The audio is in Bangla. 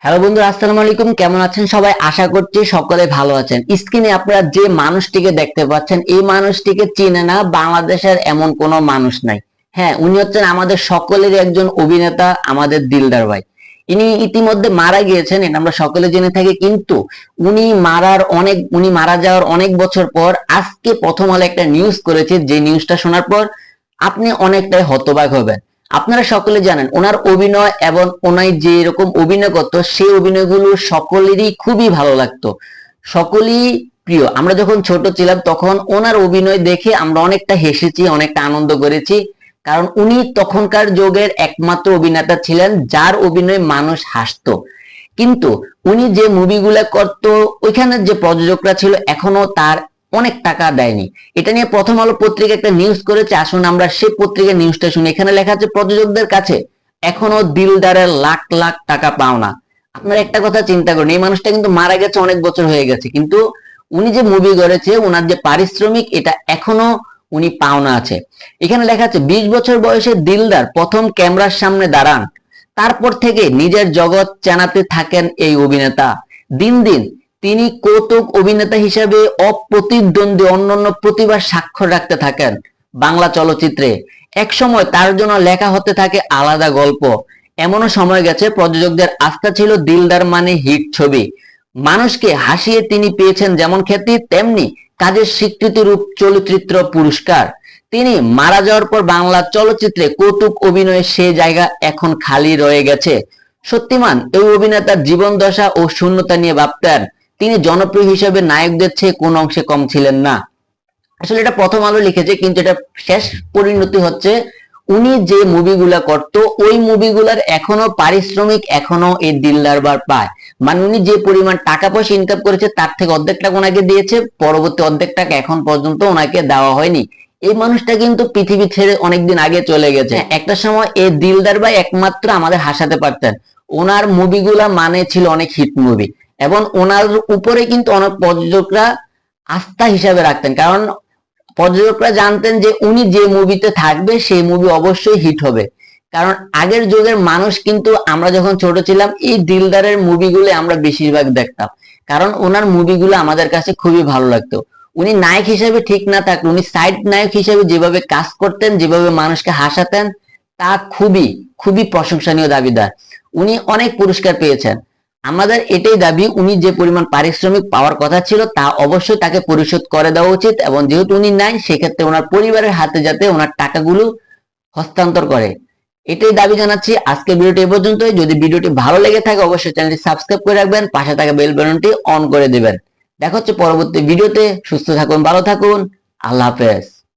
হ্যালো বন্ধু, আসসালামু আলাইকুম। কেমন আছেন সবাই? আশা করছি সকলে ভালো আছেন। স্ক্রিনে আপনারা যে মানুষটিকে দেখতে পাচ্ছেন, এই মানুষটিকে চিনে না বাংলাদেশের এমন কোনো মানুষ নাই। হ্যাঁ, উনি হচ্ছেন আমাদের সকলের একজন অভিনেতা, আমাদের দিলদার ভাই। ইনি ইতিমধ্যে মারা গিয়েছেন, এটা আমরা সকলে জেনে থাকি। কিন্তু উনি মারা যাওয়ার অনেক বছর পর আজকে প্রথম আলো একটা নিউজ করেছে, যে নিউজটা শোনার পর আপনি অনেকটাই হতবাক হবেন। আপনারা সকলে জানেন ওনার অভিনয় এবং ওনার যে এরকম অভিনয় করতো, সেই অভিনয়গুলো সকলেরই খুবই ভালো লাগতো, সকলেই প্রিয়। আমরা যখন ছোট ছিলাম তখন ওনার অভিনয় দেখে আমরা অনেকটা হেসেছি, অনেকটা আনন্দ করেছি। কারণ উনি তখনকার যুগের একমাত্র অভিনেতা ছিলেন যার অভিনয় মানুষ হাসতো। কিন্তু উনি যে মুভিগুলা করতো, ওইখানে যে প্রযোজকরা ছিল এখনো তার অনেক টাকা দেয়নি। এটা নিয়ে প্রথম আলো পত্রিকা একটা নিউজ করেছে, আসুন আমরা সেই পত্রিকার নিউজটা শুনি। এখানে লেখা আছে প্রযোজকদের কাছে এখনো দিলদারের লাখ লাখ টাকা পাওনা। আপনারা একটা কথা চিন্তা করুন, এই মানুষটা কিন্তু মারা গেছে, অনেক বছর হয়ে গেছে, কিন্তু উনি যে মুভি করেছে ওনার যে পারিশ্রমিক এটা এখনো উনি পাওনা আছে। এখানে লেখা আছে 20 বছর বয়সে দিলদার প্রথম ক্যামেরার সামনে দাঁড়ান, তারপর থেকে নিজের জগৎ চেনাতে থাকেন এই অভিনেতা। দিন দিন তিনি কৌতুক অভিনেতা হিসেবে অপ্রতিদ্বন্দ্বী অন্যান্য প্রতিভার স্বাক্ষর রাখতে থাকেন বাংলা চলচ্চিত্রে। এক সময় তার জন্য লেখা হতে থাকে আলাদা গল্প। এমনও সময় গেছে প্রযোজকদের আস্থা ছিল দিলদার মানে হিট ছবি। মানুষকে হাসিয়ে তিনি পেয়েছেন যেমন খ্যাতি, তেমনি কাজের স্বীকৃতি রূপ চলচ্চিত্র পুরস্কার। তিনি মারা যাওয়ার পর বাংলা চলচ্চিত্রে কৌতুক অভিনয়ের সে জায়গা এখন খালি রয়ে গেছে। শক্তিমান এই অভিনেতার জীবন দশা ও শূন্যতা নিয়ে ভাবতেন। তিনি জনপ্রিয় হিসেবে নায়কদের চেয়ে কোন অংশে কম ছিলেন না। আসলে এটা প্রথম আলো লিখেছে, কিন্তু এটা শেষ পরিণতি হচ্ছে উনি যে মুভিগুলা করতো ওই মুভিগুলার এখনো পারিশ্রমিক এখনো এই দিলদার বার পায়। মানে উনি যে পরিমাণ টাকা পয়সা ইনকাম করেছে তার থেকে অর্ধেক টাকা ওনাকে দিয়েছে, পরবর্তী অর্ধেক টাকা এখন পর্যন্ত ওনাকে দেওয়া হয়নি। এই মানুষটা কিন্তু পৃথিবী ছেড়ে অনেকদিন আগে চলে গেছে। একটা সময় এই দিলদার ভাই একমাত্র আমাদের হাসাতে পারতেন। ওনার মুভিগুলা মানে ছিল অনেক হিট মুভি, এবং ওনার উপরে কিন্তু অনেক প্রযোজকরা আস্থা হিসাবে রাখতেন। কারণ প্রযোজকরা জানতেন যে উনি যে মুভিতে থাকবে সেই মুভি অবশ্যই হিট হবে। কারণ আগের যুগের মানুষ কিন্তু, আমরা যখন ছোট ছিলাম এই দিলদারের মুভিগুলো আমরা বেশিরভাগ দেখতাম, কারণ ওনার মুভিগুলো আমাদের কাছে খুবই ভালো লাগতো। উনি নায়ক হিসেবে ঠিক না থাকলে উনি সাইড নায়ক হিসেবে যেভাবে কাজ করতেন, যেভাবে মানুষকে হাসাতেন, তা খুবই খুবই প্রশংসনীয় দাবিদার। উনি অনেক পুরস্কার পেয়েছেন। আমাদের এটাই দাবি, উনি যে পরিমাণ পারিশ্রমিক পাওয়ার কথা ছিল তা অবশ্যই তাকে পরিশোধ করে দেওয়া উচিত, এবং যেহেতু উনি নাই সেক্ষেত্রে ওনার পরিবারের হাতে যাতে ওনার টাকাগুলো হস্তান্তর করে, এটাই দাবি জানাচ্ছি। আজকে ভিডিওটি এ পর্যন্তই। যদি ভিডিওটি ভালো লেগে থাকে অবশ্যই চ্যানেলটি সাবস্ক্রাইব করে রাখবেন, পাশে থাকা বেল বাটনটি অন করে দিবেন। দেখা হচ্ছে পরবর্তী ভিডিওতে। সুস্থ থাকুন, ভালো থাকুন, আল্লাহ হাফেজ।